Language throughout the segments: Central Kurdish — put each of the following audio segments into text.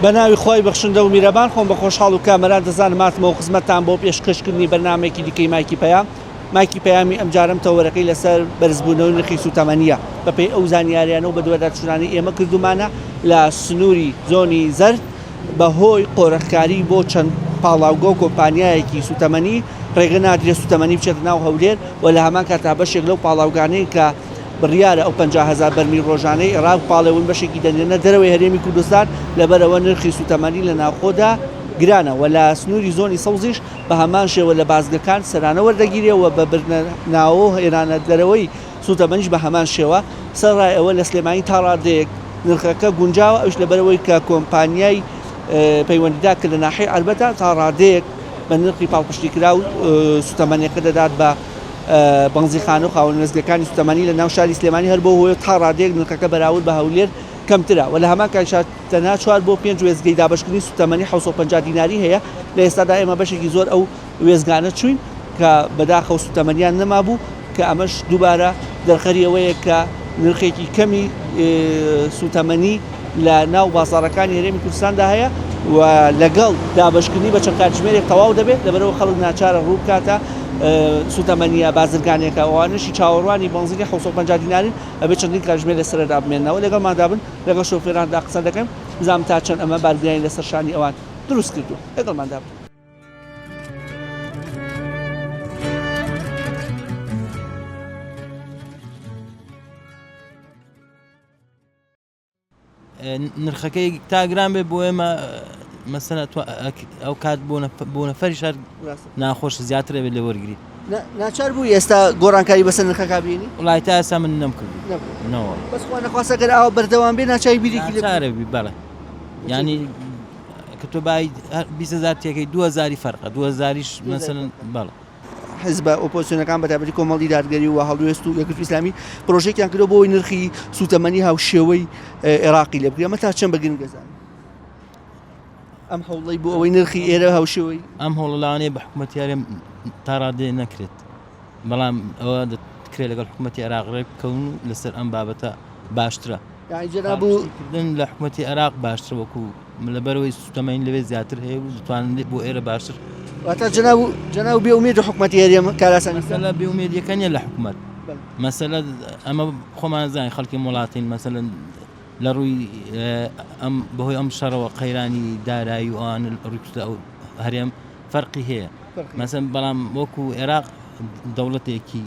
بەناوی خۆی بەخشندە و میرەبان خۆم بە خۆشحاڵ و کامەران دەزانم ماتمەوە خزمەتتان بۆ پێشکەشکردنی بەرنامێکی دیکەی مایکی پەیام. مایکی پەیامی ئەمجارم تەوەرەکەی لەسەر بەرزبوونەوەی نرخی سوتەمەنیە بەپێی ئەو زانیاریانە و بە دووەدارچوونانی ئێمە کردومانە لە سنووری زۆنی زەرد بەهۆی قۆرەخکاری بۆ چەند پاڵاوگە و کۆمپانیایەکی سوتەمەنی ڕێگە نادرێت سوتەمەنی بچێت ناو هەولێر و لە هەمان کاتا بەشێک لەو پاڵاوگانەی کە بڕیارە ئەو 50,000 بەرمیل ڕۆژانەی عێراق پاڵێون بەشێکی دەنێنە دەرەوەی هەرێمی کوردستان لەبەرەوە نرخی سوتەمەنی لە ناوخۆدا گرانە و لە سنووری زۆنی سەوزیش بە هەمان شێوە لە بازگەکان سەرانە وەردەگیرێەوە بە برناوە هێرانە دەرەوەی سوتەمەنیش بە هەمان شێوە سەرڕای ئەوە لە سلێمانی تا ڕادەیەک نرخەکە گونجاوە ئەوش لەبەرەوەی کە کۆمپانیای پەیوەندیدا کە لە ناحیەی ئەربەتە تا ڕادەیەک بە نرخی پاڵپشتیکرا و سوتەمەنیەکە دەدات بە بەنزیخانە و خاوەن مێزگەکانی سوتەمەنی لە ناو شاری سلێمانی هەر بۆ هۆی تا ڕادەیەک نرخەکە بەراورد بە هەولێر کەمترە و لە هەمان کاتیشدا تەنها 4 بۆ 5 وێزگەی دابەشکردنی سوتەمەنی 750 دیناری هەیە. لە ئێستادا ئێمە بەشێکی زۆر ئەو وێزگانە چوین کە بەداخەو سوتەمەنیان نەمابوو کە ئەمەش دووبارە دەرخەری ئەوەیە کە نرخێکی کەمی سوتەمەنی لە ناو بازاڕەکانی هەرێمی کوردستاندا هەیە و لەگەڵ دابەشکردنی بە چەند کاتژمێرێک تەواو دەبێت لەبەرەوە خەڵک ناچارە ڕوو بکاتە سوتەمەنیە بازرگانێکە ئەوانشی چاوەڕوانی بەنزیلی 750 دینارین ئەبێ چەندین کاتژمێر لەسەردا بمێنەوە لەگەڵماندا بن لەگەڵ شۆفێراندا قسە دەکەم بزانم تا چەند ئەمە بارگرانی لەسەر شانی ئەوان دروست کردو لەگەڵماندا بن. نرخەکەی تاگران بێ بۆ ئێمە مەسەلا ئەو کات بۆ نەفەری شار ناخۆش زیاترە بێت لە وەرگریت. ناچار بووی ئێستا گۆڕانکاری بەسەر نرخەکە بینی؟ وڵای تا ئێستا من نەمکردی بەس خوا نەخواستە ئەگەر ئەوە بەردەوام بێ ناچاری بیرێکی چارەبی بەڵێ ینی کە تۆ بای 20,000 تێکەی 2,000 فەرقە 2,000ش مەسەلەن بەڵێ. حزب ئۆپۆزیسیۆنەکان بەتابەتی کۆمەڵی دادگەری و هەڵوێست و یەکگرتووی ئیسلامی پرۆژێکیان کردەوە بۆی نرخی سوتەمەنی هاوشێوەی عێراقی لێ بکرێ. ئەمە تا چەند بەگرنگ دەزانن ئەم هەوڵەی بۆ ئەوەی نرخی ئێرە هاوشێوەی ئەم هەوڵە لەوانەیە بە حکوومەتیارێ تا ڕادێ نەکرێت بەڵام ئەوە دەکرێت لەگەڵ حکوومەتی عێراق ڕێک بکەون لەسەر ئەم بابەتە باشترە. جەنابوو لە حکوومەتی عێراق باشتر وەکو لەبەرەوەی سوتەمەنی لەوێ زیاتر هەیە و دەتوانن بۆ ئێرە باشتر. واتە جەناب بێئومێد حکوومەتی هەرێم کاراسانی مەسەلە بێئومێدیەکە نیە لە حکوومەت مەسەلە ئەمە خۆمان زانین خەڵکی وڵاتین مەسەلەن لە ڕووی ئەم بەهۆی ئەم شەڕەوە قەیرانی دارایی و ئەوان ڕوویکردە ئەو هەرێم فەرقی هەیە مەسەن بەڵام وەکو عێراق دەوڵەتێکی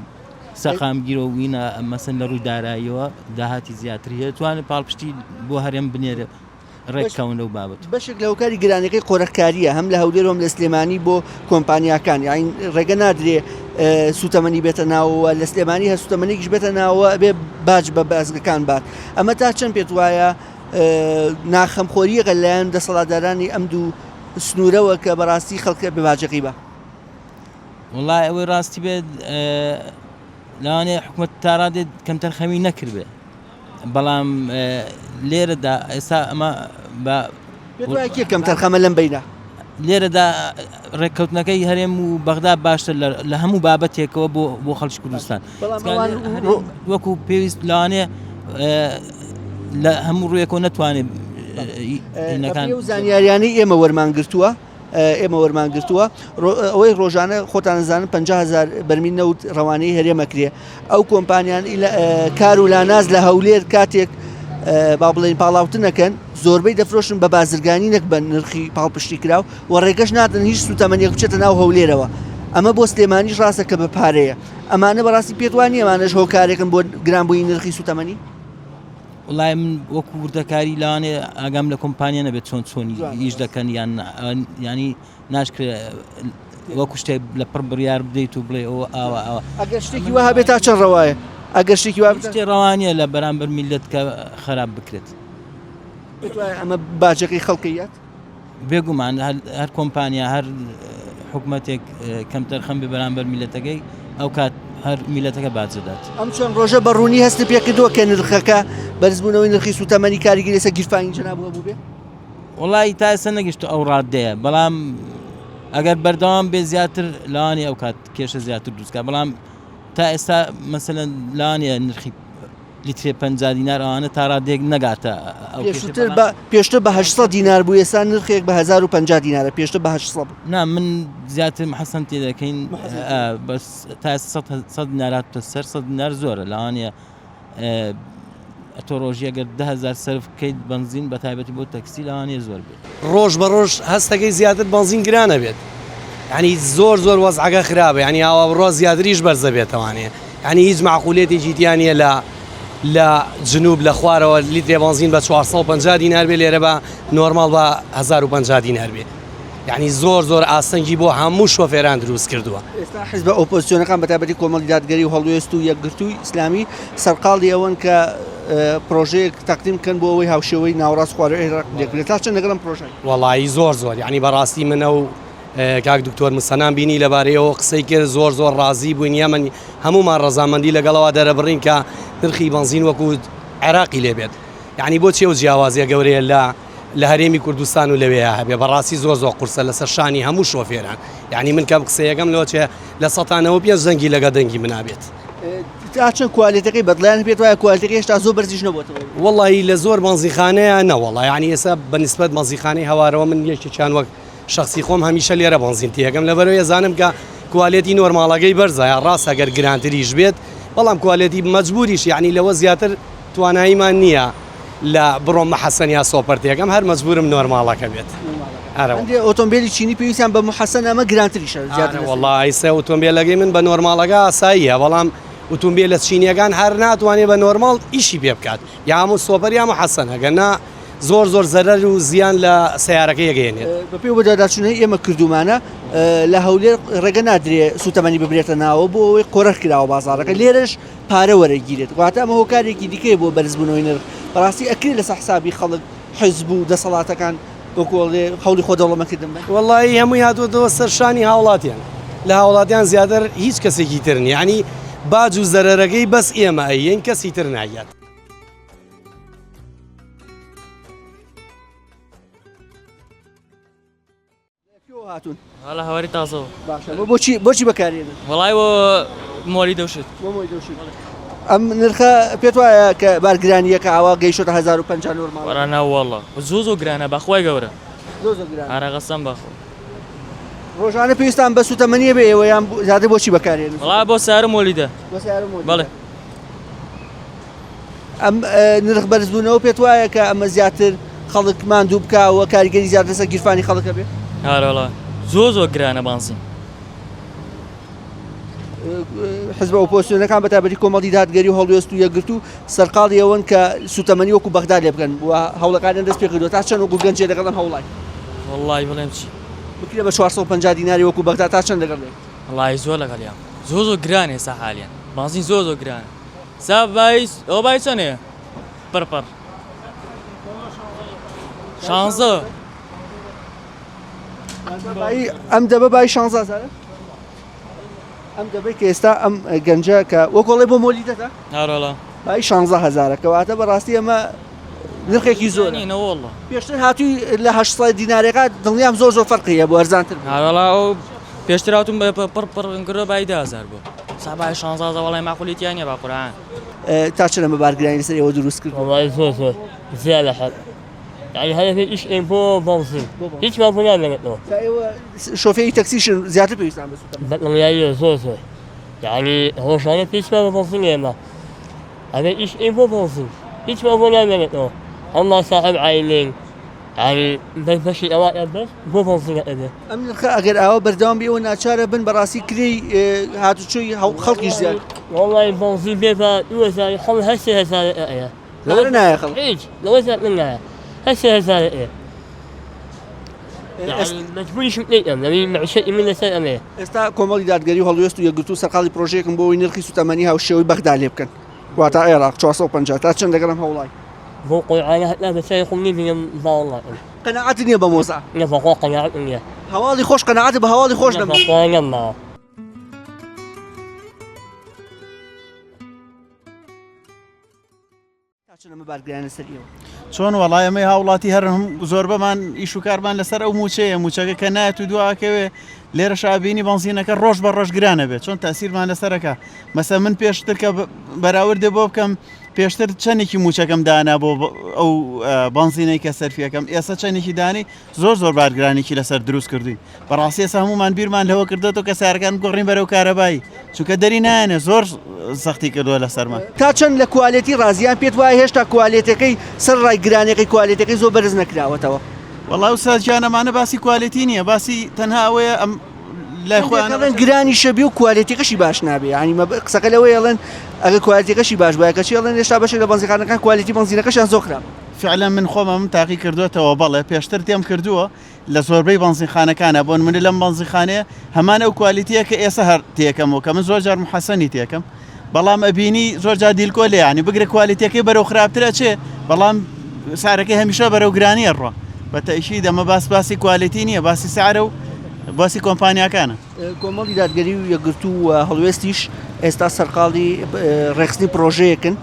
سەقامگیرە و وینە مەسەن لە ڕووی داراییەوە داهاتی زیاتر هەیە توانێت پاڵپشتی بۆ هەرێم بنێرە ڕێککەون لەو بابەت. بەشێک لە هۆکاری گرانەکەی قۆرەخکاریە هەم لە هەولێر و هەم لە سلێمانی بۆ کۆمپانیاکان یاین ڕێگە نادرێ سوتەمەنی بێتە ناوەوە لە سلێمانی هە سوتەمەنیش بێتە ناوە بێ باج بە بازگەکان بات. ئەمە تا چەند پێت وایە ناخەمخۆریەکە لەلایەن دەسەڵاتدارانی ئەم دوو سنوورەوە کە بەڕاستی خەڵکە بێباجەقی بە؟ وڵای ئەوەی ڕاستی بێت لەوانەیە حکوومەت تا ڕادێت کەم تەرخەمی نەکرد بێ بەڵام لێرەدا ئێستا ئەمە کەم تەرخەمە لەم بینە لێرەدا ڕێککەوتنەکەی هەرێم و بەغدا باشتر لە هەموو بابەتێکەوە بۆ خەڵکی کوردستان وەکو پێویست لەوانەیە لە هەموو ڕوویەکەوە نەتوانێت زانیاریانی ئێمە وەرمانگرتووە ئەوەی ڕۆژانە خۆتان نزانن 50,000 بەرمیل نەوت ڕەوانەی هەرێمەکرێ ئەو کۆمپانیان کار و لاناز لە هەولێر کاتێک با بڵێن پاڵاوتنەکەن زۆربەی دەفرۆشن بە بازرگانی نەک بە نرخی پاڵپشتی کراو و ڕێگەش نادن هیچ سوتەمەنیەک بچێتە ناو هەولێرەوە. ئەمە بۆ سلێمانیش ڕاستە کە بە پارەیە ئەمانە بەڕاستی پێت وانیە ئەمانەش هۆکارێکن بۆ گرانبووی نرخی سوتەمەنی؟ وڵای من وەکو وردەکاری لەوانێ ئاگام لە کۆمپانیا نەبێت چۆنی ئیش دەکەن ینی ناشکرێت وەکو شتێک لە پڕ بڕیار بدەیت و بڵێ ئەوە ئاوە ئەگەر شتێکی وە هەبێت تا چەند ڕەوایە ئەگەر شتێکی وا شتێ ڕەوانیە لە بەرامبەر میلەت کە خراپ بکرێت ئەمە باجەکەی خەڵکیات بێگومان هەر کۆمپانیا هەر حکوومەتێک کەم تەرخەم بێ بەرامبەر میلەتەکەی ئەو کات هەر میلەتەکە باجدات. ئەم چەند ڕۆژە بەڕوونی هەست پێکردووە کە نرخەکە بەرزبوونەوەی نرخی سوتەمەنی کاریگەری لەسەر گیرفانی جەنابووە بوو بێ؟ وڵی تا ئێستا نەگەیشتە ئەو ڕادەیە بەڵام ئەگەر بەردەوام بێ زیاتر لەوانێ ئەو کات کێشە زیاتر دروستکە بەڵام تا ئێستا مەسەلەن لەوانەیە نرخی لیترێ 50 دینار ئەوانە تا ڕادێک نەگاتە پێشتر بە 800 دینار بوو ئێستا نرخێک بە 1050 دینارە پێشتر بە 800 نا من زیاتر حەسەن تێدەکەین بەس تا 100 دینارات سەر 100 دینار زۆرە لەوانەیە ئەتۆ ڕۆژی ئەگەر 10,000 سەرف بکەیت بنزین بە تایبەتی بۆ تەکسی لەوانەیە زۆر بێت ڕۆژ بە ڕۆژ هەستەکەی زیاتر بنزین گرانە بێت ینی زۆر وەزعەکە خراپە ینی ئاوا بڕۆ زیاتریش بەرزە بێتەوانەیە ینی هیچ معقولێتێکی تیانە لە جنوب لە خوارەوە لیترێ بنزین بە 450 دینار بێ لێرە بە نۆرمال بە 1050 دینار بێ ینی زۆر ئاسەنگی بۆ هەموو شۆفێران دروست کردووە. ئێستا حیزب ئۆپۆزیسیۆنەکان بەتایبەتی کۆمەڵی دادگەری و هەڵوێست و یەکگرتووی ئیسلامی سەرقاڵی ئەوەن کە پرۆژەیەک تەقدیم بکەن بۆ ئەوەی هاوشێوەی ناوەڕاست خوارەوەی عێراق لێکرێت تا چەند لەگەڵ ئەم پرۆژەی وەڵایی زۆر ینی بەڕاستی منە و کاک دکتۆر مسەنان بینی لەبارەیەوە قسەی کرد زۆر ڕازی بووین یەمن هەمومان ڕەزامەندی لەگەڵەوە دەرەبڕین کە نرخی بنزین وەکو عێراقی لێبێت یعنی بۆ چێ و جیاوازیە گەورەیە لە هەرێمی کوردستان و لەوەیە هەبێ بەڕاستی زۆر قورسە لەسەر شانی هەموو شۆفێران یعنی من کەم قسەیەکەم لەوە چێ لە 100 زەنگی لەگە دەنگی منابێت تا چەند کوالێتەکەی بەدڵیان پێت وایە کوالێتەکەی هێشتا زۆر بەرزیش نەبووەتەوە وەڵی لە زۆر بنزیخانەیە نەوەڵی ینی ئێستا بەنسبەت بنزیخانەی هەوارەوە من یەکێکیان وەک شخصی خۆم هەمیشە لێرە بنزین تێگەم لەبەرەوەی زانم کە کوالێتی نۆرماڵەکەی بەرزە ڕاست ئەگەر گرانتریش بێت بەڵام کوالێتی مەجبوریش یعنی لەوە زیاتر تواناییمان نییە لە بڕۆم مەحەسەن یا سۆپەرتێکم هەر مەجبورم نۆرماڵەکە بێت ئۆتۆمبیلی چینی پێویستیان بە محەسەن ئەمە گرانتریشە وەڵی سێ ئۆتۆمبیلەکەی من بە نۆرماڵەکە ئاساییە بەڵام ئۆتۆمبیل لە چینیەکان هەر ناتوانێت بە نۆرماڵ ئیشی پێ بکات یا هەموو سۆپەر یا محەسەن ئەگەنا زۆر زەرەر و زیان لە سیارەکە یەگەێنێت بەپێ بۆ داداچوونەی ئێمە کردومانە لە هەولێر ڕێگە نادرێت سوتەمەنی ببرێتە ناوە بۆ ئەوەی قۆرەخ کراوە بازارەکە لێرەش پارە وەرەگیرێت واتە ئەمە هۆکارێکی دیکەی بۆ بەرزبوونەوەی نرخ بەڕاستی ئەکرێت لەسەر حسابی خەڵک حیزب و دەسەڵاتەکان بۆکۆڵێ خەڵی خۆدەوڵەمەکردن بن وەڵی هەمووی هاتووەتەوە سەر شانی هاوڵاتیان لە هاوڵاتیان زیاتر هیچ کەسێکی تر نیە ینی باج و زەرەرەکەی بەس ئێمە ئەیین کەسی تر ناگات. هاتون هەڵە هەواری تازەوە باشە بۆچی بەکارێنن وەڵای بۆ مۆری دەوشت ئەم نرخە پێت وایە کە بارگرانیەکە ئاوا گەیشتە 1050 نۆرماڵ وەرانە وەڵە زۆ گرانە بەخوای گەورە ئارەغەسەم بەخۆ ڕۆژانە پێویستان بە سوتەمەنیە بێ ئێوە یان زیاتر بۆچی بەکارێنن وەڵای بۆ سارە مۆلیدە بەڵێ ئەم نرخ بەرزبوونەوە پێت وایە کە ئەمە زیاتر خەڵک ماندوو بکەوە کاریگەری زیاتر لەسەر گیرفانی خەڵکە بێ هەرەڵە زۆ گرانە بانزین حزب ئۆپۆزیسیۆنەکان بەتایبەتی کۆمەڵی دادگەری و هەڵوێست و یەکگرتو سەرقاڵی ئەوەن کە سوتەمەنی وەکو بەغدا لێ بکەن و هەوڵەکانیان دەست پێ کردووە تا چەند وەکو گەنجێ لەگەڵ ئەم هەوڵای وەڵای بڵێم چی بکرێ بە 450 دیناری وەکو بەغدا تا چەند لەگەڵ لێ وەڵای زۆر لەگەڵیان زۆ گرانێ سا حالیان بانزین زۆ گرانە سا بایس ئەو بای چەندەیە پڕ شانزە ئەم دەبە بای 16 ئەم دەبێت کە ئێستا ئەم گەنجە کە وەکۆڵی بۆ مۆلی دەدا هەرەڵە بای 16,000 کەواتە بەڕاستی ئەمە نرخێکی زۆر نەوەڵە پێشتر هاتووی لە 800 دینارێکا دڵنیام زۆر فەرقیە بۆ ئەرزانتر هەرەڵا ئەو پێشتر هاتوون پڕ بای 10,000 بۆ سا بای 16 وەڵای ماقولیتیانە با قورئان تا چەند ئەمە بارگرانی لەسەر ئێوە دروست کرد والله زۆر زیادە حەد يعني هدفي إيش إنفو بوصل هيك ما فلان لقيته شوفير تاكسيشن زيادة بيستعمل بطل يعني زور يعني هو شانه هيك ما بوصل يما هذا إيش إنفو بوصل هيك ما فلان لقيته الله صاحب عائلين يعني بس الأوائل بس مو بوصل هذا أمن أجر أو بردام بيقول ناتشارة بن براسي كري هاتو شيء خلق زيادة والله بوصل بيفا يوزع خل هسه لا يا خل هيك لو زاد منها هسه يعني مجبور شو تلاقيهم يعني مع شيء من السنة ما استا كومالي دادگەری و هەڵوێست و یەکگرتو سەرقاڵی پرۆژەیەکم بۆ ئەوەی نرخی سوتەمەنی هاوشێوەی بەغدا لێ بکەن واتە عێراق 450 تا چەند لەگەڵ ئەم هەوڵای بۆ قورئان هەتا بەسەری خۆم نبینم باوەڵڵا قەناعەت نییە بە مۆزە نەفەخۆ قەناعەت نییە هەواڵی خۆش قەناعەت بە هەواڵی خۆش نەما چۆن وەڵای ئەمەی هاوڵاتی هەرم زۆر بەمان ئیش و کارمان لەسەر ئەو موچەیە موچەکە کە نایەت و دواکەوێ لێرە شابینی بەنزینەکە ڕۆژ بە ڕۆژ گرانە بێت چۆن تاسیرمان لەسەرەکە مەسە من پێشتر کە بەراوردێ بۆ بکەم پێشتر چەندێکی موچەکەم دانا بۆ ئەو بنزینەی کە سەرفیەکەم ئێستا چەندێکی دانی زۆر بارگرانێکی لەسەر دروست کردووی بەڕاستی ئێستا هەمومان بیرمان لەوە کردێتەوە کە سیارەکان گۆڕین بەرەو کارەبایی چونکە دەری نایەنێ زۆر سەختی کردووە لەسەرمان تا چەند لە کوالێتی ڕازیان پێت وایە هێشتا کوالێتەکەی سەر ڕای گرانەکەی کوالێتەکەی زۆر بەرز نەکراوەتەوە وەڵاو ساجانەمانە باسی کوالێتی نییە باسی تەنها ئەوەیە ئەم لای خۆیان گرانی شەبی و کوالێتیەکەشی باش نابێ ینی قسەکە لەوەی ئەڵێن ئەگە کوالێتیەکەشی باش بایە کەچی ئەڵێن هێشتا بەشێک لە بەنزینەکان کوالێتی بەنزینەکەشیان زۆر خراپ فعلا من خۆمە تاقی کردوێتەوە بەڵێ پێشتر تێم کردووە لە زۆربەی بەنزینخانەکانە بۆن من لەم بەنزینخانەیە هەمان ئەو کوالێتیە کە ئێستا هەر تێکەمەوە کە من زۆر جار محەسەنی تێکەم بەڵام ئەبینی زۆر جار دیلکۆ لێ ینی بگرە کوالێتیەکەی بەرەو خراپترە چێ بەڵام سارەکەی هەمیشە بەرەو گرانیە ڕۆ بە تەئیشی دەمە باسی کوالێتی نییە باسی سعرە و باسی کۆمپانیاکانە کۆمەڵی دادگەری و یەکگرتو و هەڵوێستیش ئێستا سەرقاڵی ڕێخستنی پرۆژەیەکن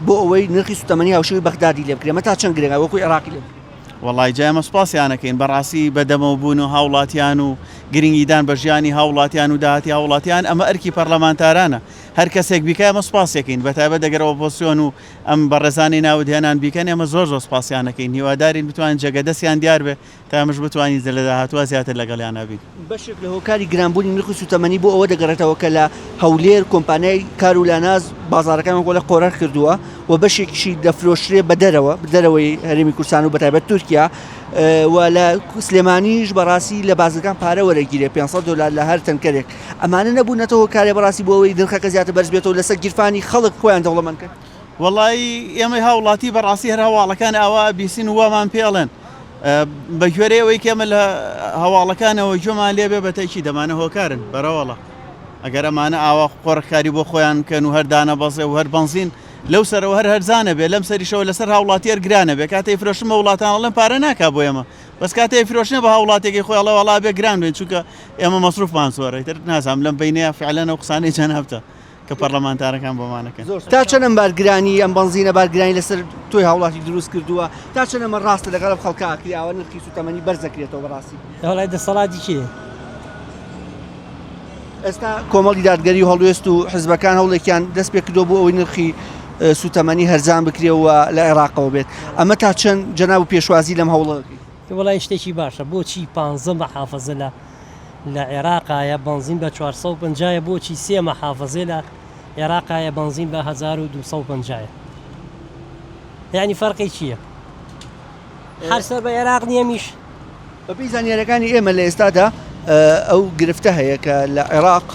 بۆ ئەوەی نرخی سوتەمەنی هاوشێوی بەغدادی لێ بکرێمە تا چەند گرنگا وەکوی عێراقی لێ وڵای جایمە سوپاسیانەکەین بەڕاستی بەدەمەوە بوون و هاوڵاتیان و گرنگیدان بە ژیانی هاوڵاتیان و داهاتی هاوڵاتیان ئەمە ئەرکی پەرلەمانتارانە هەر کەسێک بیکە ئەمە سوپاسێکین بەتایبەت دەگەر ئۆپۆزیسیۆن و ئەم بەڕێزانی ناودێنان بیکەن ئێمە زۆر سوپاسیانەکەین هیوادارین بتوانین جێگەدەستیان دیار بێ تا ئەمەش بتوانین لە داهاتوە زیاتر لەگەڵیان نبین بەشێک لە هۆکاری گرانبوونی نرخی سوتەمەنی بۆ ئەوە دەگەڕێتەوە کە لە هەولێر کۆمپانیای کارولاناز بازارەکان گۆ لە قۆرار کردووە و بەشێکیشی دەفرۆشرێ بە دەرەوەی هەرێمی کوردستان و بەتایبەت تورکیا و لە سلێمانیش بەڕاستی لە بازرگان پارە وەرەگیرێ $500 لە هەر تەنکەرێک ئەمانە نەبوونەتەوە کارێ بەڕاستی بۆ ئەوەی دڵخەکە زیاتر بەرز بێتەوە لەسەر گیرفانی خەڵک خۆیان دەوڵەمەندکە وڵی ئێمە هاوڵاتی بەڕاستی هەر هەواڵەکان ئاوا بیسین ووامان پێڵێن بە گوێرەوەی کێمە لە هەواڵەکانەوە جۆمان لێبێ بەتەکی دەمانە هۆکارن بەرەوەڵە ئەگەر ئەمانە ئاوا قۆڕکاری بۆ خۆیان کەن و هەردانە بەزێ و هەر بنزین لەو سەرەوە هەرزانە بێ لەم سەریشەوە لەسەر هاوڵاتیەر گرانە بێ کاتەی فرۆشمە وڵاتانەڵێن پارە ناکا بۆ ئێمە بەس کاتەی فرۆشنە بە هاوڵاتێکی خۆیڵە وڵا بێ گران بێن چونکە ئێمە مەسروفمان سوۆرەیتر نازام لەم بینەیە فعلەن و قسانەی چەند هەفتە کە پەرلەمانتارەکان بۆمانەکەن تا چەندەم بارگرانی ئەم بنزینە بارگرانی لەسەر تۆی هاوڵاتی دروست کردووە تا چەندەمە ڕاستە لەگەڵ خەڵکاکریاوە نرخی سوتەمەنی بەرزەکرێتەوە بەڕاستی دەوڵای دەسەڵاتی چیە؟ ئێستا کۆمەڵی دادگەری و هەڵوێست و حزبەکان هەوڵێکیان دەست پێ کردو بۆ ئەوەی نرخی سوتەمەنی هەرزان بکرێەوە لە عێراقەوە بێت ئەمە تا چەند جەناب و پێشوازی لەم هەوڵەکەی وڵای شتێکی باشە بۆچی 15 مەحافەزە لە عێراقایە بنزین بە 450 بۆچی 3 مەحافەزە لە عێراقایە بنزین بە 1250 یعنی فەرقی چییە؟ هەرسەر بە عێراق نییە میش بەپێی زانیاریەکانی ئێمە لە ئێستادا ئەو گرفتە هەیە کە لە عێراق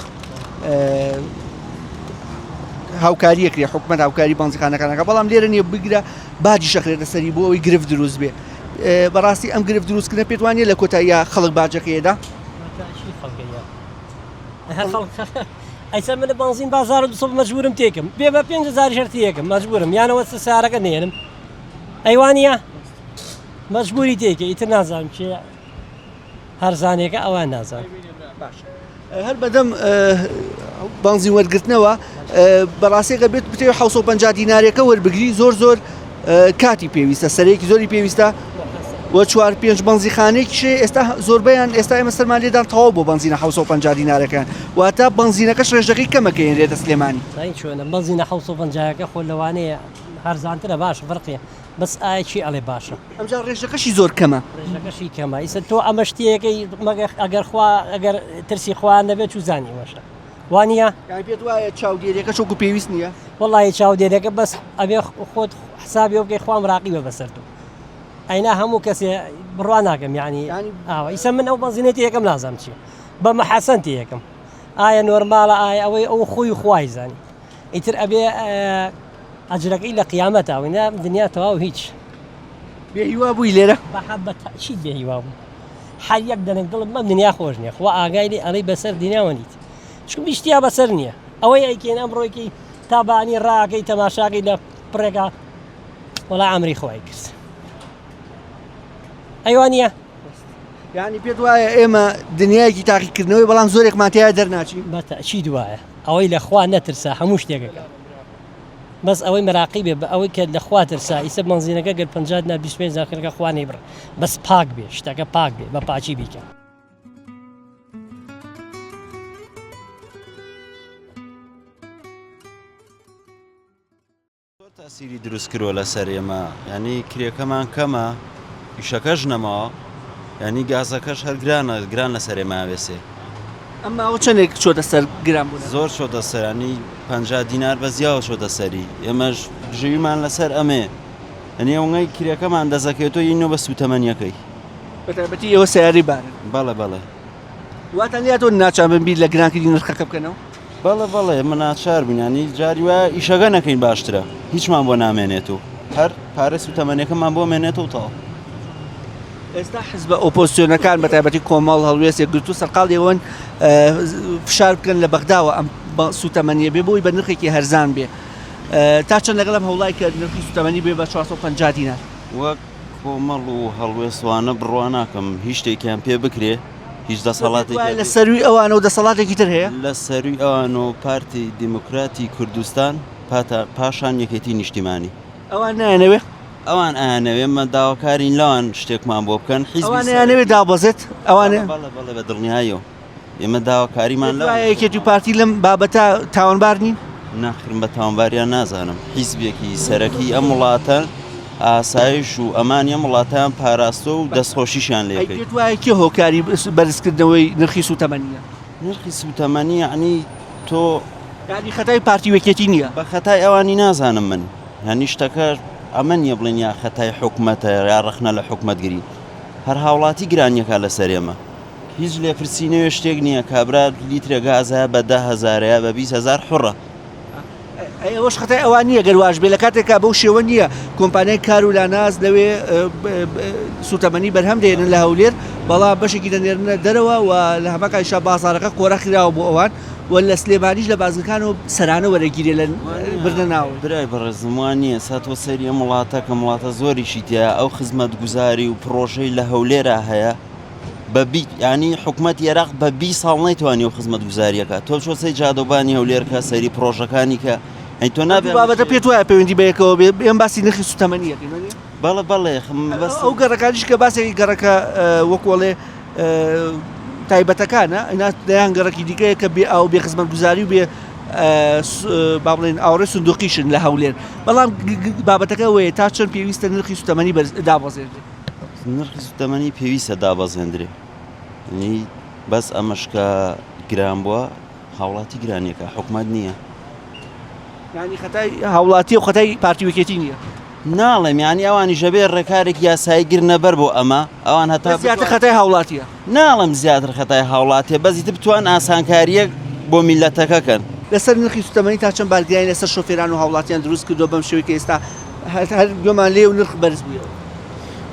هاوکاریەکری حکومەت هاوکاری بنزینخانەکانەکە بەڵام لێرە نییە بگرە باجی شەخرێتە سەری بۆ ئەوەی گرفت دروست بێ بەڕاستی ئەم گرفت دروستکردن پێت وانە لە کۆتاییە خەڵک باجەکەیەدا ئەیسا من لە بنزین 1200 مەجبورم تێکم بێ بە 5000 شەر تێکم مەجبورم یانەوە سیارەکە نێنم ئەیوانە مەجبوری تێکە ئیتر نازانم چێ هەرزانێکە ئەوان نازان هەر بەدەم بنزین وەرگرتنەوە بەڕاستیەکە بێت بتێ 750 دینارێکە وەربگری زۆر کاتی پێویستە سەرەیەکی زۆری پێویستە و 4-5 بنزینخانەیەکیشێ ئێستا زۆربیان ئێستا ئێمە سەرمان لێدان تەواو بۆ بنزینە 750 دینارەکان واتە بنزینەکەش ڕێژەکەی کەمەکەیێنرێتە سلێمانی چۆنە بنزینە 750ەکە خۆ لەوانەیە هەرزانترە باشە فەرقیە بەس ئایا چی ئەڵێ باشە ئەمجا ڕێژەکەشی زۆر کەمە ڕێژەکەشی کەمە ئیسە تۆ ئەمە شتەیەکەی ئەگەر ترسی خوان نەبێت و زانی وەشە وانە پێت وایە چاودێریەکە چۆکو پێویست نییە وەڵی چاودێریەکە بەس ئەبێ خۆت حسابی بکەی خوام ڕاقیبە بەسەر تو ئەینا هەموو کەسێ بڕوا ناکەم یعنی ئیسە من ئەو بنزینێتی یەکەم نازانم چی بە مەحەسەنتی یەکەم ئایا نۆرمالە ئایا ئەوەی ئەو خۆی خوای زانی ئیتر ئەبێ ئەجرەکەی لە قیامەتە ئەوەینا دنیا تەواو هیچ بێهیوا بووی لێرە بە تاکید بێهیوا بوو هەر یەک دەنگ دڵم مەم دنیا خۆش نییە خوا ئاگای لێ ئەڵەی بەسەر دنیاوە نیت چکە بیشتیا بەسەر نییە ئەوەی ئەیکێن ئەمڕۆیکی تابانی ڕاکەی تەماشاکەی لە پڕێکا وەڵا ئەمری خۆی کرد ئەیوانە یعنی پێت وایە ئێمە دنیایەکی تاقیکردنەوەی بەڵام زۆرێکمانتەیە دەرناچی بەتەچی دوایە ئەوەی لەخوا نەترسا هەموو شتێکەکە بەس ئەوەی مراقی بێ بە ئەوەی کە لەخوا ترسا ئیسە بنزینەکە گەر 50 نا 25 زاخرەکە خوانەی بڕ بەس پاک بێ شتەکە پاک بێ بە پاچی بیکە تەسیری دروست کردووە لەسەر ئێمە ینی کرێکەمان کەمە ئیشەکەش نەماوە ینی گازەکەش هەر گران لەسەر ئێمە وێسێ ئەمما ئەو چەندێک چۆتە سەر گران بوون زۆر چۆتە سەرانی 50 دینار بە زیاوە چۆتە سەری ئێمەش ژەویمان لەسەر ئەمێ ئەنی ئەوەی کرێکەمان دەزەکەوێتەوە یینەوە بە سوتەمەنیەکەی بەتایبەتی ئێوە سیاری بارن بەڵێ واتان تۆ ناچان ببیت لە گرانکردی نرخەکە بکەنەوە بەڵێ من ناچار بینانی جاری وایە ئیشەکە نەکەین باشترە هیچمان بۆ نامێنێت و هەر پارە سوتەمەنیەکەمان بۆ مێنێتەوە تاڵ ئێستا حزب ئۆپۆزیسیۆنەکان بەتایبەتی کۆمەڵ هەڵوێست یەکگرتوو سەرقاڵ ئێوەن فشار بکەن لە بەغداوە ئەم سوتەمەنیە بێ بۆی بە نرخێکی هەرزان بێ تا چەند لەگەڵم هەوڵای کرد نرخی سوتەمەنی بێ بە 450 دینار وەک کۆمەڵ و هەڵوێستوانە بڕوا ناکەم هیچ شتێکیان پێ بکرێ هیچ دەسەڵاتێکی لە سەروی ئەوانە و دەسەڵاتێکی تر هەیە لە سەروی ئەوان و پارتی دیموکراتی کوردستان پاشان یەکێتی نیشتیمانی ئەوان نایەنەوێ ئەوان ئاەوێ مە داواکارین لەوان شتێکمان بۆ بکەن ئەوانیانەوێ دابەزێت ئەوانێ بەڵێ بە دڵنیایەوە ئێمە داواکاریمان یەکێتی و پارتی لەم بابەتە تاوانبار نین ناخرم بە تاوانباریان نازانم حیزبێکی سەرەکی ئەم وڵاتە ئاسایش و ئەمانە وڵاتیان پاراستە و دەستخۆشیشان لێکرد وایە کێ هۆکاری بەرزکردنەوەی نرخی سوتەمەنیە نرخی سوتەمەنی یعنی تۆ ینی خەتای پارتی وەکێتی نییە بە خەتای ئەوانی نازانم من هەنی شتەکە ئەمە نیە بڵێن یا خەتای حکومەتە یا ڕەخنە لە حکومەتگیری هەر هاوڵاتی گرانیەکە لەسەر ئێمە هیچ لێپرسینەوە شتێک نییە کابرا لیترە گازە بە 10,000 بە 20,000 حڕە ئەوەش خەتای ئەوان نییە گەرواژ بێ لە کاتێکا بەو شێوە نییە کۆمپانیای کار و لاناز لەوێ سوتەمەنی بەرهەم دێنن لە هەولێر بەڵام بەشێکی دەنێرنە دەرەوە و لە هەمەکایشا بازارەکە قۆڕەخراوە بۆ ئەوان و لە سلێمانیش لە بازرگان و سەرانە وەرەگیرێ لە بردە ناوە برای بەڕێزموان نییە ساتۆ سەری ئەم وڵاتە کە وڵاتە زۆریشی تایە ئەو خزمەت گوزاری و پرۆژەی لە هەولێرە هەیە بەبی ینی حکوومەت عێراق بە 20 ساڵ نەیتوانی و خزمەت گوزاریەکە تۆ چۆسەی جادۆبانی هەولێرکە سەری پرۆژەکانی کە ئەی تۆ نابێت بابەتە پێت وایە پەیوەندی بەیەکەوە بێ ئێم باسی نرخی سوتەمەنیە بەڵێ ئەو گەڕەکانیش کە باسێکی گەڕەکە وەکوڵێ تایبەتەکانە دەیان گەڕەکی دیکەیە کە بێ ئاو بێ خزمەت گوزاری و بێ با بڵێن ئاوڕێ سندوقیشن لە هەولێر بەڵام بابەتەکە وەیە تا چەند پێویستە نرخی سوتەمەنی دابەزێنرێت نرخی سوتەمەنی پێویستە دابەزێنرێ بەس ئەمەشکە گران بووە هاوڵاتی گرانیەکە حکومەت نییە ینی خەتای هاوڵاتی و خەتای پارتی وەکێتی نییە ناڵێم ینی ئەوانی ژەبێ ڕێکارێک یاسایی گر نەبەر بۆ ئەمە ئەوان هەتا زیاتر خەتای هاوڵاتیە ناڵم زیاتر خەتای هاوڵاتێ بەزیتر بتوان ئاسانکاریەک بۆ میلەتەکەکەن لەسەر نرخی سوتەمەنی تا چەند بارگایان لەسەر شۆفێران و هاوڵاتیان دروست کردو بەم شێوەی کە ئێستا هەر گوێمان لێ و نرخ بەرز بووە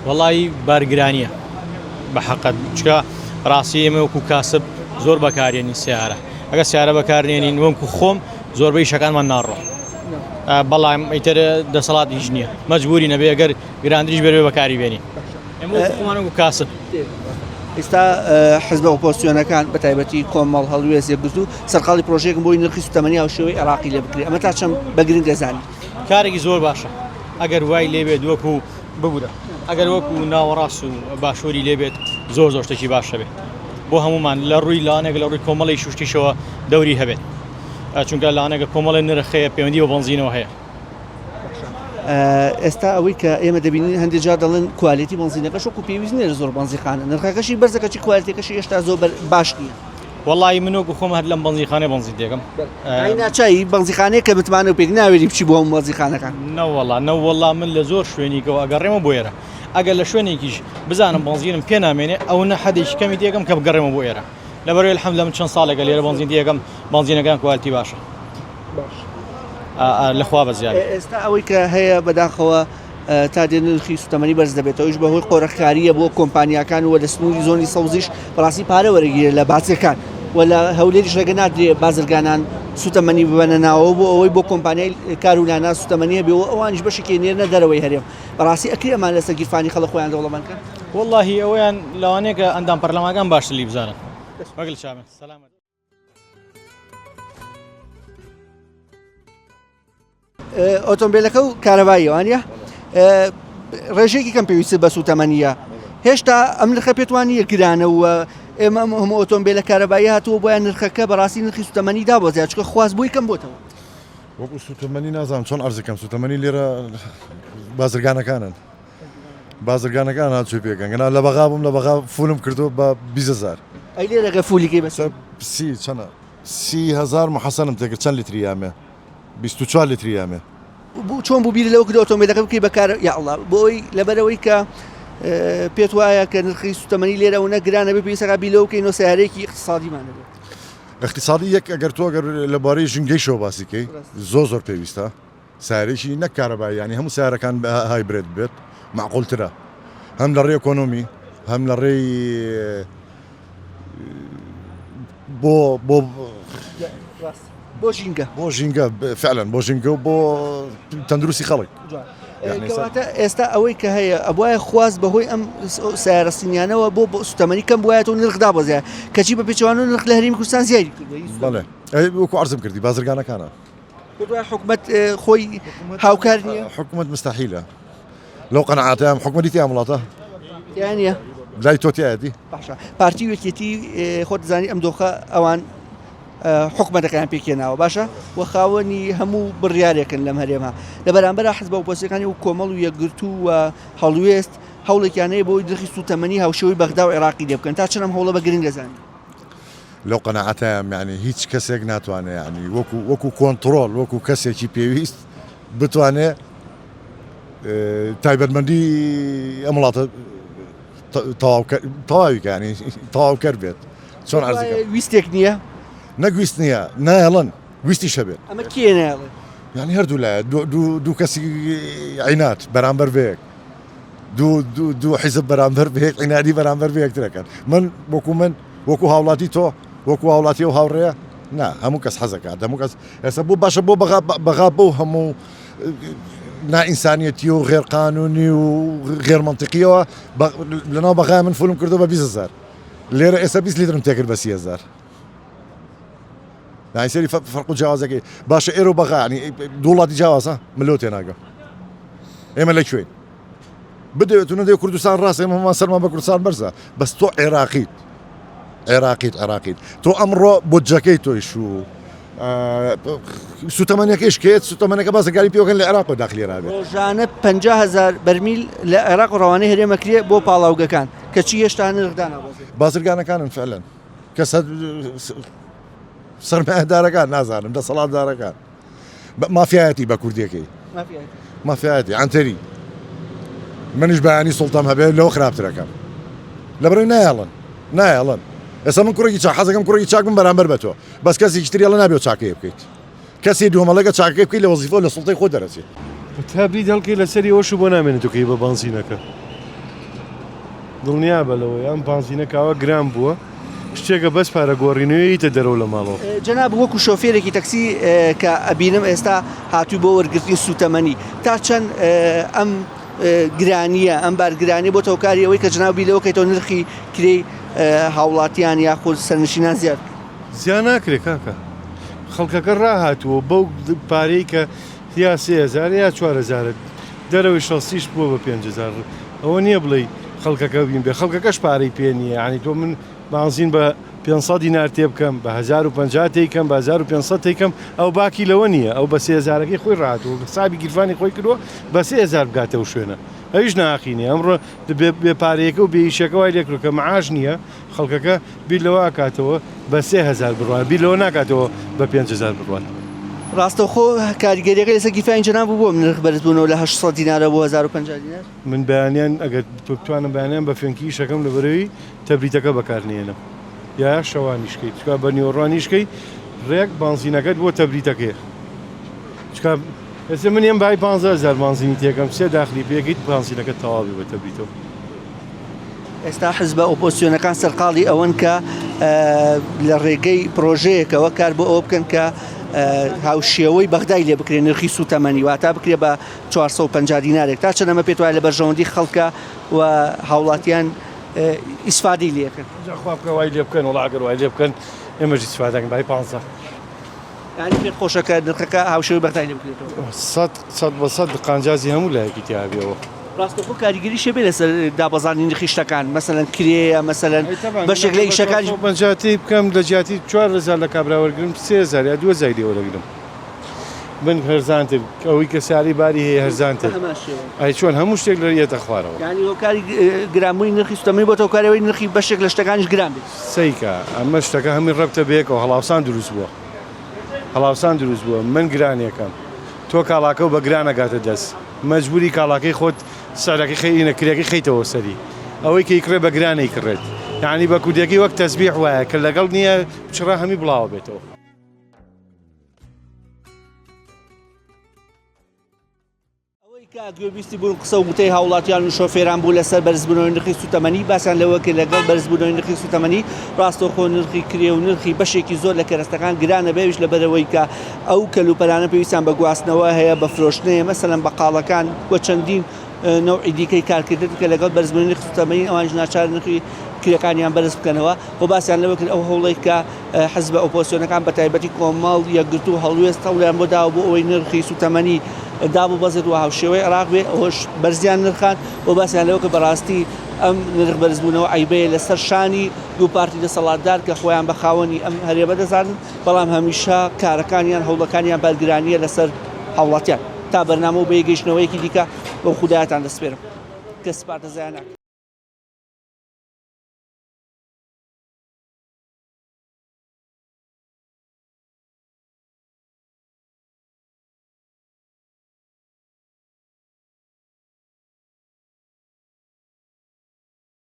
وەڵی بارگرانیە بە حەقەت چکە ڕاستی ئێمە وەکو کاسب زۆر بەکارێنی سیارە ئەگە سیارە بەکارێنین وەکو خۆم زۆربەی شەکانمان ناڕۆ بەڵام ئیتر دەسەڵات هیچ نییە مەجبوری نەبێ ئەگەر گراندریش بەرێ بەکاری بێنی ئێمەمان وەکو کاسب ئێستا حزب ئۆپۆزیسیۆنەکان بە تایبەتی کۆمەڵ هەڵوێست یەکگرتو سەرقاڵی پرۆژەیەکم بۆی نرخی سوتەمەنی و شێوەی عێراقی لێ بکرێت ئەمە تا چەند بەگرنگ دەزانی کارێکی زۆر باشە ئەگەر وای لێبێت وەکو ببوورە ئەگەر وەکو ناوەڕاست و باشووری لێبێت زۆر زۆر شتێکی باشە بێت بۆ هەمومان لە ڕووی لاانێک لە ڕووی کۆمەڵی شوشتیشەوە دەوری هەبێت چونکە لاانێکە کۆمەڵی نرخەیە پەیوەندی بە بنزینەوە هەیە ئێستا ئەوەی کە ئێمە دەبینین هەندێک جار دەڵێن کوالیتی بنزینەکە شۆک و پێویست نێر زۆر بنزیخانە نرخەکەشی بەرزەکەی کوالیتەکەشی هێشتا زۆر باش نییە وەڵی منۆک خۆم هەر لەم بنزیخانە بنزین دێگەم ناچایی بنزیخانەیە کە متمانە و پێک ناوێری بچی بۆ ئەم بنزیخانەکان نەوەڵا من لە زۆر شوێنیکەوە ئەگەڕێمە بۆ ئێرە ئەگەر لە شوێنێکیش بزانم بنزینم پێ نامێنێ ئەو نە حەدێکی کەمی دێگەم کە بگەڕێمە بۆ ئێرە لەبەرەوەی الحەمدولە من چەند ساڵێکە لێرە بنزین دێگەم بنزینەکان کوالیتی باشە لەخوا بەزیاد ئێستا ئەوەی کە هەیە بەداخەوە تا دێن نرخی سوتەمەنی بەرز دەبێتەوەش بەهۆی قۆڕەخکاریە بۆ کۆمپانیاکان و لە سنووری زۆنی سەوزیش بەڕاستی پارە وەرەگیرە لە بازرگان و لە هەولێریش ڕێگە نادرێ بازرگانان سوتەمەنی ببەنە ناوە بۆ ئەوەی بۆ کۆمپانیای کارولانە سوتەمەنیە بێ و ئەوانیش بەشێکی نێرنە دەرەوەی هەرێم بەڕاستی ئەکری ئەمان لەسەر گیرفانی خەڵک خۆیان دەوڵەمەندکەن واللهی ئەویان لەوانەیە ئەندام پەرلەمانەکان باشتر لی بزانن وەگل چامە سەلامەت ئۆتۆمبیلەکە و کارەبایی وانە ڕێژەیەکی کەم پێویستە بە سوتەمەنیە هێشتا ئەم نرخە پێتوانیە گرانە و ئێمە ئۆتۆمبیلە کارەبایی هاتووە بۆیان نرخەکە بەڕاستی نرخی سوتەمەنی دابۆزیات چکە خواست بووی کەم بۆتەوە وەکو سوتەمەنی نازانم چۆن ئەرزەکەم سوتەمەنی لێرە بازرگانەکانن بازرگانەکان هاتووی پێکەن گەنا لە بەغا بووم لە بەغا فولم کردو بە 20,000 ئەی لێرەگە فولیکەی بەس سی چەنە 30,000 محەسەنم تێکرد چەند لیتری یامێ 24 لیتری یامێ چۆن بوو بیر لەوە کردو ئۆتۆمبیلەکە بکەی بەکار یا ئەڵڵا بۆی لەبەرەوەی کە پێت وایە کە نرخی سوتەمەنی لێرە و نەگرانە بێ پێویستەکە بیلەوە بکەینەوە سیارەیەکی اقتصادیمانە بێت اقتصادی یەک ئەگەر تۆ ئەگەر لەبارەی ژنگەی شەوە باسیکەی زۆر پێویستە سیارێکی نەک کارەبایی ینی هەموو سیارەکان هایبرێت بێت معقولترە هەم لە ڕێ ئۆکۆنۆمی هەم لە ڕێی بۆ ژینگە بۆ ژینگە فعلەن بۆ ژینگە و بۆ تەندروستی خەڵک کەواتە ئێستا ئەوەی کە هەیە ئەبواە خواست بەهۆی ئەم سیارەستنیانەوە بۆ سوتەمەنی کەم بواێت و نرخدا بەزیە کەچی بە پێچوان و نرخ لە هەرێمی کوردستان زیادی بەڵێ وەکو عەرزم کردی بازرگانەکانە حکومەت خۆی هاوکار نییە حکومەت مستحیلە لەو قەنەعاتەیان حکومەتی تیا وڵاتە یانە لای تۆ تایەتی باشە پارتی وەکێتی خۆت دەزانی ئەم دۆخە ئەوان حکومەتەکان پێکێناوە باشە و خاوەنی هەموو بڕیارێکن لەم هەرێمە لە بەرامبەر حزب ئۆپۆزیسیەکانی و کۆمەڵ و یەکگرتو و هەڵوێست هەوڵێکیانەیە بۆی درخی سوتەمەنی هاوشێوەی بەغدا و عێراقی لێ بکەن تا چەندەم هەوڵە بە گرنگ دەزانین لەو قەنەعاتەیان یعنی هیچ کەسێک ناتوانێت ینی وەکو کۆنتڕۆڵ وەکو کەسێکی پێویست بتوانێت تایبەتمەندی ئەم وڵاتە تەواویکە ینی تەواوکەر بێت چۆن عەرزەکەم ویستێک نییە نەگویست نییە نایڵن ویستی شەبێت ئەمە کێ نایڵێ ینی هەردوو لایە دوو کەسی عینات بەرامبەر بەیەک دوو حیزب بەرامبەر بەیەک عینادی بەرامبەر بەیەکترەکەن من وەکو هاوڵاتی تۆ وەکو هاوڵاتی و هاوڕێە نا هەموو کەس حەزەکات هەموو کەس ئێستا بۆ باشە بۆ بەغا بۆ هەموو نائینسانیەتی و غێرقانونی و غێرمەنتیقیەوە لەناو بەغای من فولم کردو بە 20,000 لێرە ئێستا 20 لیترم تێکرد بە 30,000 سەری فەرق و جیاوازەکەی باشە ئێرە و بەغا ینی دوو وڵاتی جیاوازە ملۆ تێناگە ئێمە لەکوێین بدەوێت و نەدەوێت کوردستان ڕاست ئێمە سەرمان بە کوردستان بەرزە بەس تۆ عێراقیت تۆ ئەمڕۆ بۆجەکەی تۆیش و سوتەمەنیەکەیش کێت سوتەمەنەکە بازرگانی پێوەکەن لە عێراق و داخلی رابێت ڕۆژانە 50,000 بەرمیل لە عێراق و ڕەوانەی هەرێمەکرێ بۆ پاڵاوگەکان کەچی هێشتا نرخدا نابەزێت بازرگانەکانن فعلەن کەس سەرمایهدارەکان نازانم دەسەڵاتدارەکان مافیایەتی بە کوردیەکەی مافیایەتی ئەنتەری منیش بەیانی سوڵتام هەبێت لەوە خراپترەکەم لەبەرەوەی نایەڵن ئێستا من کوڕێکی چاک حەزەکەم کوڕێکی چاک من بەرامبەر بە تۆ بەس کەسێکی تری ئەڵە نابێت چاکەیە بکەیت کەسی دووەمەڵەکە چاکەکەی بکەیت لە وەزیفە لە سوڵتەی خۆ دەرەچێت تابری دەڵکەی لەسەری ئەوش بۆ نامێنێتەکەی بە بانزینەکە دڵنیا بەلەوە یان بانزینەکەوە گران بووە شتێکە بەس پارە گۆڕینەوەیتە دەرەوە لە ماڵەوە جەناب وەکو شۆفێرێکی تەکسی کە ئەبینم ئێستا هاتووی بۆ وەرگرتنی سوتەمەنی تا چەند ئەم گرانیە ئەم بارگرانی بۆ تەوکاری ئەوەی کە جناو بیلەوەکەیتەوە نرخی کرێی هاوڵاتیان یاخود سەرنشینان زیاد ناکرێت کاکە خەڵکەکە ڕاهاتووە بەو پارەی کە یا 3,000 یا 4,000 دەرەوەی شەستیش بووە بە 5,000 ئەوە نییە بڵێ خەڵکەکە بین بێ خەڵکەکەش پارەی پێ نییە ینی تۆ من بانزین بە 500 دینار تێ بکەم بە 1,050 تێکەم بە 1,500 تێکەم ئەو باکی لەوە نییە ئەو بە 3,000ەکەی خۆی ڕاتوە سابی گیرفانی خۆی کردووە بە 3,000 بگاتەوە شوێنە ئەویش ناخینی ئەمڕۆ بێ پارەیەکە و بێیشەکە وای لێکرو کە معاش نییە خەڵکەکە بیر لەوە ئاکاتەوە بە 3,000 بڕوان بیر لەوە ناکاتەوە بە 5,000 بڕوان ڕاستەوخۆ کاریگەریەکە لەسەر گیرفانی جەناب بوو بۆ نرخ بەرزبوونەوە لە 800 دینارە بۆ 1,050 دینار من بەیانیان ئەگەر بتوانم بەیانیان بە فێنکی شەکەم لەبەرەوەی تەبریتەکە بەکارنێنە یا شەوانیشکەی چکا بە نیوەڕوانیشکەی ڕێک بانزینەکەت بۆ تەبریتەکەی چکا ئێستا من ێم بای 15,000 بانزینی تێکەم سێ داخلی پێکەیت بانزینەکە تەواوی بە تەبریتەوە ئێستا حزب ئۆپۆزیسیۆنەکان سەرقاڵی ئەوەن کە لە ڕێگەی پرۆژەیەکەوە کار بۆ ئەوە بکەن کە هاوشێوەی بەغدای لێ بکرێن نرخی سوتەمەنی واتە بکرێ بە 450 دینارێک تا چەند ئەمە پێت وایە لە بەرژەوەندی خەڵکە و هاوڵاتیان ئیسفادەی لێکرد خوا بکە وای لێ بکەن وڵا ئەگەر وای لێ بکەن ئێمەش ئیسفادەکەین بای 15 ینی پێت خۆشەکە نرخەکە هاوشێوەی بەغدای لێ بکرێتەوە 100% قانجازی هەموو لایەکی تیابێەوە ڕاستەوخۆ کاریگەری شێ بێ لەسەر دابەزانی نرخی شتەکان مەسەلەن کرێە مەسەلەن بەشێک لە ئیشەکانی پەنجاتی بکەم لە جیاتی 4,000 لە کابراوەرگرم 3,000 یا 2,000 لێوەرەگرم بن هەرزانتر ئەوەی کە سیاری باری هەیە هەرزانتر ئای چۆن هەموو شتێک لە ڕێتە خوارەوە یعنی هۆکاری گرانبووی نرخی سوتەمەنی بۆ هۆکارەوەی نرخی بەشێک لە شتەکانیش گران بێت سیکە ئەمە شتەکە هەمی ڕەبتە بێکەوە هەڵاوسان دروست بووە هەڵاوسان دروست بووە من گرانیەکەم تۆ کاڵاکە و بە گرانەگاتە دەست مەجبوری کاڵاکەی خۆت سەرەکەی خەینە کرێکی خەیتەوە سەری ئەوەی کەی کڕێ بە گرانەی کڕێت یعنی بە کودێکی وەک تەسبیح وایە کە لەگەڵ نییە چڕە هەمی بڵاوە بێتەوە گوێبیستی بوون قسە و گوتەی هاوڵاتیان و شۆفێران بوو لەسەر بەرزبوونەوەی نرخی سوتەمەنی باسان لەوە کە لەگەڵ بەرزبوونەوەی نرخی سوتەمەنی ڕاستەوخۆ نرخی کرێ و نرخی بەشێکی زۆر لە کەرەستەکان گرانە بێویش لەبەرەوەی کە ئەو کەلوپەرانە پێویستیان بە گواستنەوە هەیە بە فرۆشتنەیە مەسەلەن بەقاڵەکان وە چەندین نەوعی دیکەی کارکردن کە لەگەڵ بەرزبوونەوەی نرخی سوتەمەنی ئەوانش ناچار نرخی کرێکانیان بەرز بکەنەوە بۆ باسییان لەوە کرد ئەو هەوڵی کە حەزب ئۆپۆزیسیۆنەکان بە تایبەتی کۆمەڵ یەکگرتو و هەڵوێست هەوڵیان بۆ داوە بۆ ئەوەی نرخی سوتەمەنی دابوو بەزت و هاوشێوەی عراق بێ ئەوش بەرزیان نرخان بۆ باسییان لەوە کە بەڕاستی ئەم نرخ بەرزبوونەوە عیبەیە لەسەر شانی دوو پارتی دەسەڵاتدار کە خۆیان بە خاوەنی ئەم هەرێمە دەزانن بەڵام هەمیشە کارەکانیان هەوڵەکانیان بەرگرانیە لەسەر هاوڵاتیان تا بەرنامە و بەیەگەیشتنەوەیەکی دیکە بەو خودایەتان دەسپێرم کە سپارتە زایاناکە